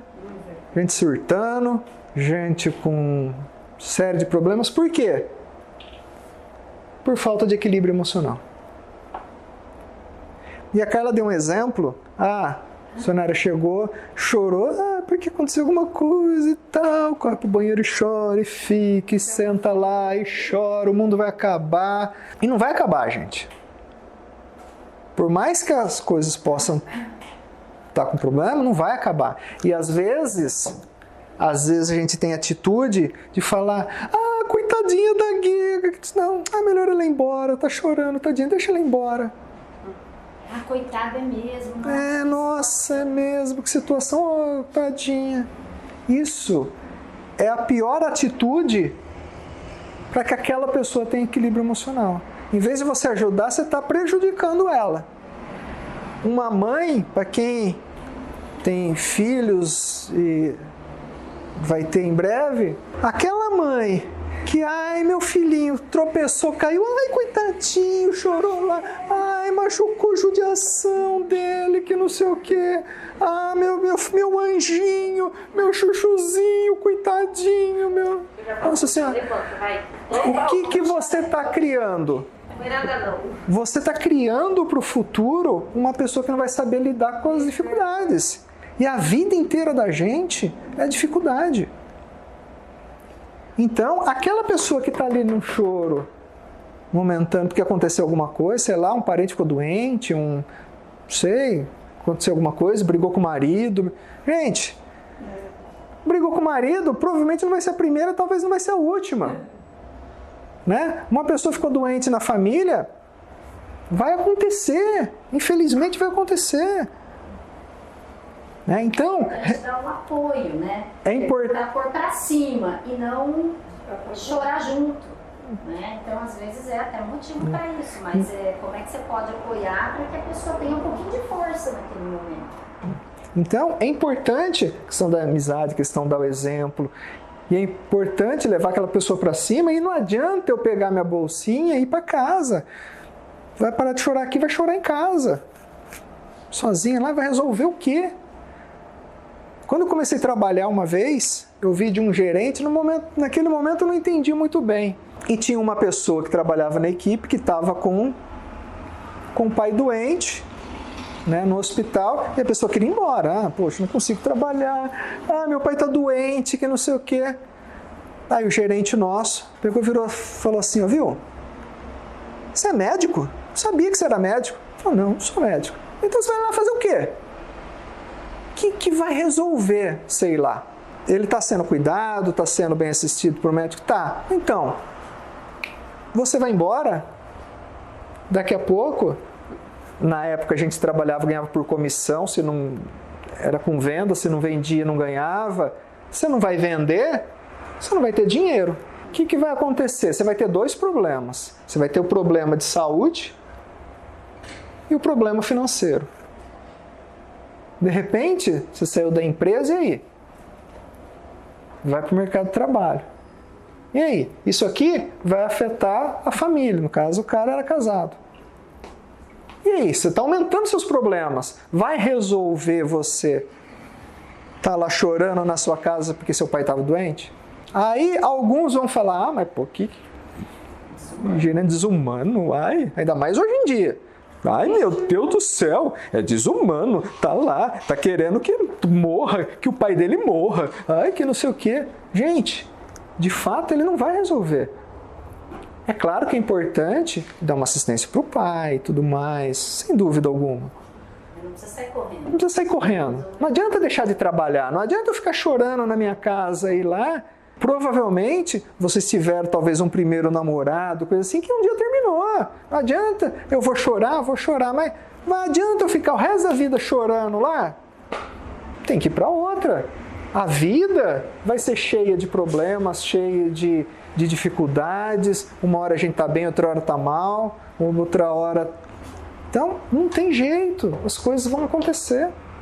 gente surtando, gente com série de problemas. Por quê? Por falta de equilíbrio emocional. E a Carla deu um exemplo. A funcionária chegou, chorou, porque aconteceu alguma coisa e tal. Corre pro banheiro e chora, e fica, e senta lá, e chora, o mundo vai acabar. E não vai acabar, gente. Por mais que as coisas possam estar com problema, não vai acabar. E às vezes a gente tem atitude de falar, coitadinha da Guiga. Não, é melhor ela ir embora, tá chorando, tadinha, deixa ela ir embora. Coitada é mesmo. Nossa, é mesmo, que situação, tadinha. Isso é a pior atitude para que aquela pessoa tenha equilíbrio emocional. Em vez de você ajudar, você está prejudicando ela. Uma mãe, para quem tem filhos e vai ter em breve, aquela mãe que, meu filhinho tropeçou, caiu, coitadinho, chorou lá, machucou a judiação dele, que não sei o quê, meu anjinho, meu chuchuzinho, coitadinho, meu... Nossa Senhora, o que você está criando Foi nada não. Você está criando para o futuro uma pessoa que não vai saber lidar com as dificuldades. E a vida inteira da gente é dificuldade. Então, aquela pessoa que está ali no choro, momentâneo, porque aconteceu alguma coisa, sei lá, um parente ficou doente, não sei, aconteceu alguma coisa, brigou com o marido. Gente, brigou com o marido, provavelmente não vai ser a primeira, talvez não vai ser a última. Né? Uma pessoa ficou doente na família, vai acontecer, infelizmente vai acontecer. Né? Então, A gente dá um apoio, né? É importante. Pra pôr pra cima e não chorar junto. Né? Então, às vezes, é até um motivo para isso, mas como é que você pode apoiar para que a pessoa tenha um pouquinho de força naquele momento? Então, é importante a questão da amizade, a questão do exemplo. E é importante levar aquela pessoa para cima e não adianta eu pegar minha bolsinha e ir para casa. Vai parar de chorar aqui, vai chorar em casa. Sozinha lá, vai resolver o quê? Quando eu comecei a trabalhar uma vez, eu vi de um gerente, naquele momento eu não entendi muito bem. E tinha uma pessoa que trabalhava na equipe que estava com o pai doente, né, no hospital, e a pessoa queria ir embora. Poxa, não consigo trabalhar. Meu pai está doente, que não sei o quê. Aí o gerente nosso pegou, virou, falou assim, viu? Você é médico? Eu sabia que você era médico. Eu falei, não sou médico. Então você vai lá fazer o quê? O que vai resolver, sei lá? Ele está sendo cuidado, está sendo bem assistido por médico? Tá. Então, você vai embora? Daqui a pouco, na época a gente trabalhava, ganhava por comissão, se não era com venda, se não vendia, não ganhava. Você não vai vender, você não vai ter dinheiro. O que vai acontecer? Você vai ter dois problemas. Você vai ter o problema de saúde e o problema financeiro. De repente, você saiu da empresa e aí? Vai para o mercado de trabalho. E aí? Isso aqui vai afetar a família. No caso, o cara era casado. E aí? Você está aumentando seus problemas. Vai resolver você estar lá chorando na sua casa porque seu pai estava doente? Aí alguns vão falar, mas pô, que gerente desumano, ainda mais hoje em dia. Ai, meu Deus do céu, é desumano, tá lá, tá querendo que morra, que o pai dele morra, que não sei o quê. Gente, de fato ele não vai resolver. É claro que é importante dar uma assistência pro pai e tudo mais, sem dúvida alguma. Não precisa sair correndo. Não precisa sair correndo. Não adianta deixar de trabalhar, não adianta eu ficar chorando na minha casa e ir lá. Provavelmente vocês tiveram talvez um primeiro namorado, coisa assim, que um dia terminou. Não adianta, eu vou chorar, mas não adianta eu ficar o resto da vida chorando lá. Tem que ir para outra. A vida vai ser cheia de problemas, cheia de dificuldades. Uma hora a gente está bem, outra hora está mal, outra hora... Então, não tem jeito, as coisas vão acontecer.